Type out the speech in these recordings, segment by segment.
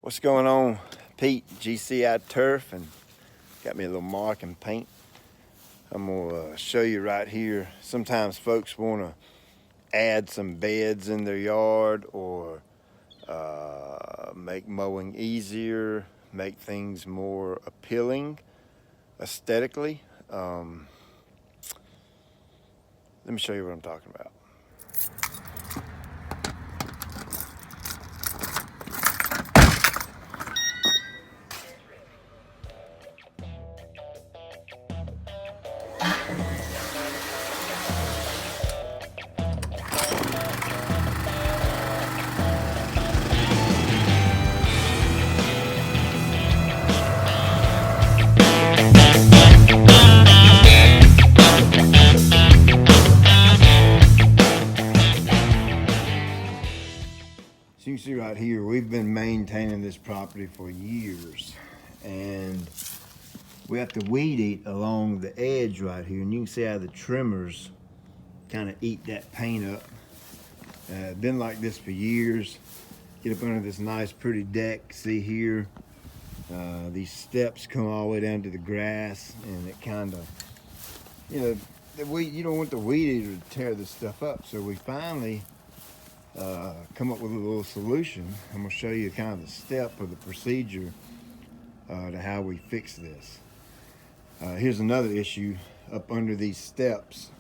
What's going on? Pete, GCI Turf, and got me a little mark and paint. I'm gonna show you right here. Sometimes folks want to add some beds in their yard or make mowing easier, make things more appealing aesthetically. Let me show you what I'm talking about. So you can see right here, we've been maintaining this property for years, and we have to weed eat along the edge right here, and you can see how the trimmers kind of eat that paint up. Been like this for years. Get up under this nice pretty deck, see here, these steps come all the way down to the grass, and it kind of, you don't want the weed eater to tear this stuff up. So we finally come up with a little solution. I'm gonna show you kind of the step of the procedure to how we fix this. Here's another issue up under these steps.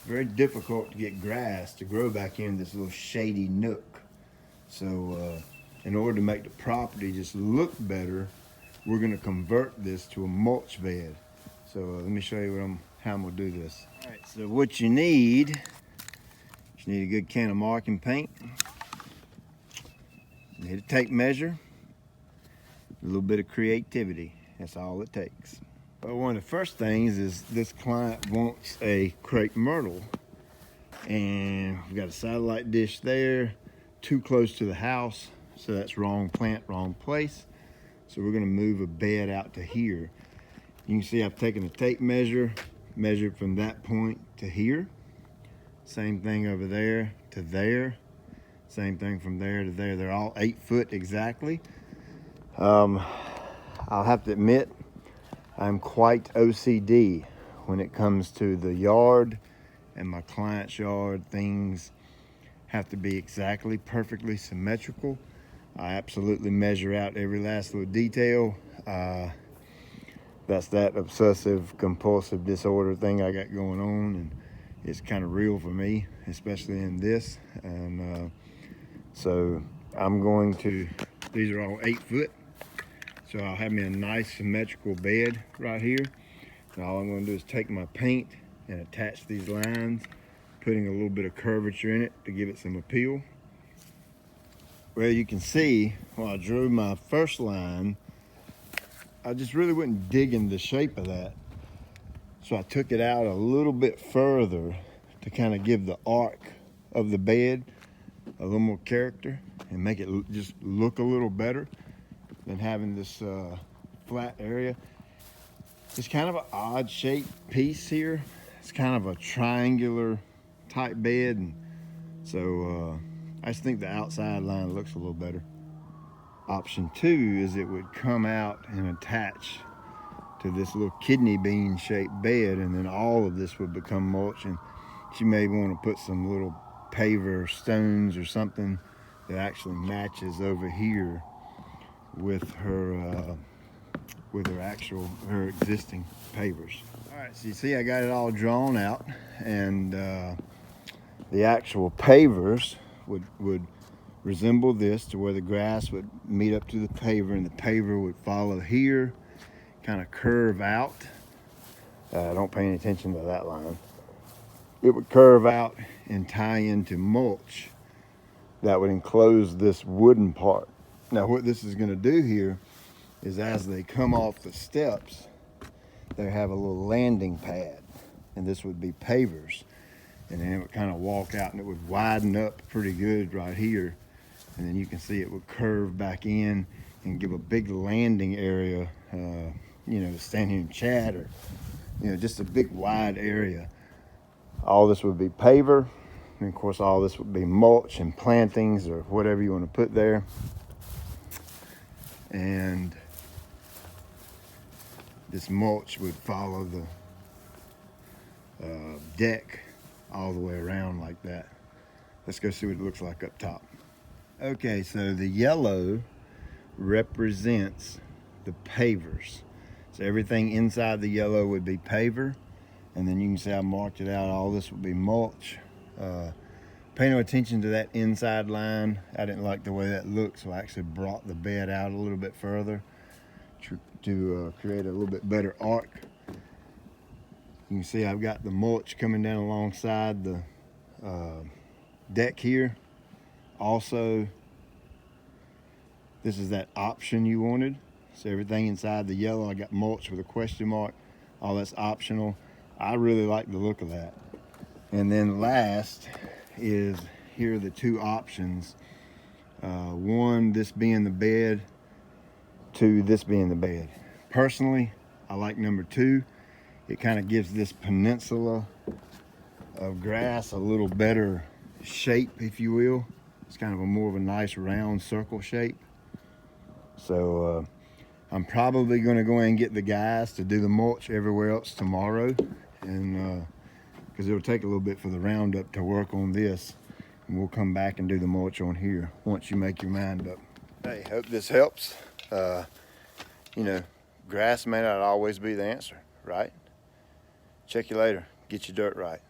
Very difficult to get grass to grow back in this little shady nook. So in order to make the property just look better, we're gonna convert this to a mulch bed. So let me show you how I'm gonna do this. All right, so what you need a good can of marking paint. You need a tape measure, a little bit of creativity. That's all it takes. But one of the first things is this client wants a crepe myrtle, and we've got a satellite dish there, too close to the house, so that's wrong plant, wrong place. So we're gonna move a bed out to here. You can see I've taken a tape measure, measured from that point to here. Same thing over there to there. Same thing from there to there. They're all 8 foot exactly. I'll have to admit, I'm quite OCD when it comes to the yard and my client's yard. Things have to be exactly, perfectly symmetrical. I absolutely measure out every last little detail. That's that obsessive compulsive disorder thing I got going on, and it's kind of real for me, especially in this. And so I'm going to, these are all 8 foot. So I'll have me a nice symmetrical bed right here. And all I'm gonna do is take my paint and attach these lines, putting a little bit of curvature in it to give it some appeal. Well, you can see when I drew my first line, I just really wasn't digging the shape of that. So I took it out a little bit further to kind of give the arc of the bed a little more character and make it just look a little better than having this flat area. It's kind of an odd shaped piece here. It's kind of a triangular type bed, and so I just think the outside line looks a little better. Option 2 is it would come out and attach to this little kidney bean shaped bed, and then all of this would become mulch, and she may want to put some little paver stones or something that actually matches over here with her existing pavers. All right, so you see I got it all drawn out, and the actual pavers would resemble this, to where the grass would meet up to the paver, and the paver would follow here, kind of curve out. Don't pay any attention to that line. It would curve out and tie into mulch that would enclose this wooden part. Now what this is going to do here is, as they come off the steps, they have a little landing pad, and this would be pavers, and then it would kind of walk out, and it would widen up pretty good right here, and then you can see it would curve back in and give a big landing area, to stand here and chat, or just a big wide area. All this would be paver, And of course, all this would be mulch and plantings or whatever you want to put there. And this mulch would follow the deck all the way around like that. Let's go see what it looks like up top. Okay, so the yellow represents the pavers. So everything inside the yellow would be paver. And then you can see I marked it out. All this would be mulch. Pay no attention to that inside line. I didn't like the way that looked, so I actually brought the bed out a little bit further to create a little bit better arc. You can see I've got the mulch coming down alongside the deck here. Also, this is that option you wanted. So everything inside the yellow, I got mulch with a question mark. All that's optional. I really like the look of that. And then last is, here are the two options. One, this being the bed. Two, this being the bed. Personally, I like number two. It kind of gives this peninsula of grass a little better shape, if you will. It's kind of a more of a nice round circle shape. So I'm probably going to go in and get the guys to do the mulch everywhere else tomorrow, and because it'll take a little bit for the Roundup to work on this, and we'll come back and do the mulch on here once you make your mind up. Hey, hope this helps. You know, grass may not always be the answer, right? Check you later. Get your dirt right.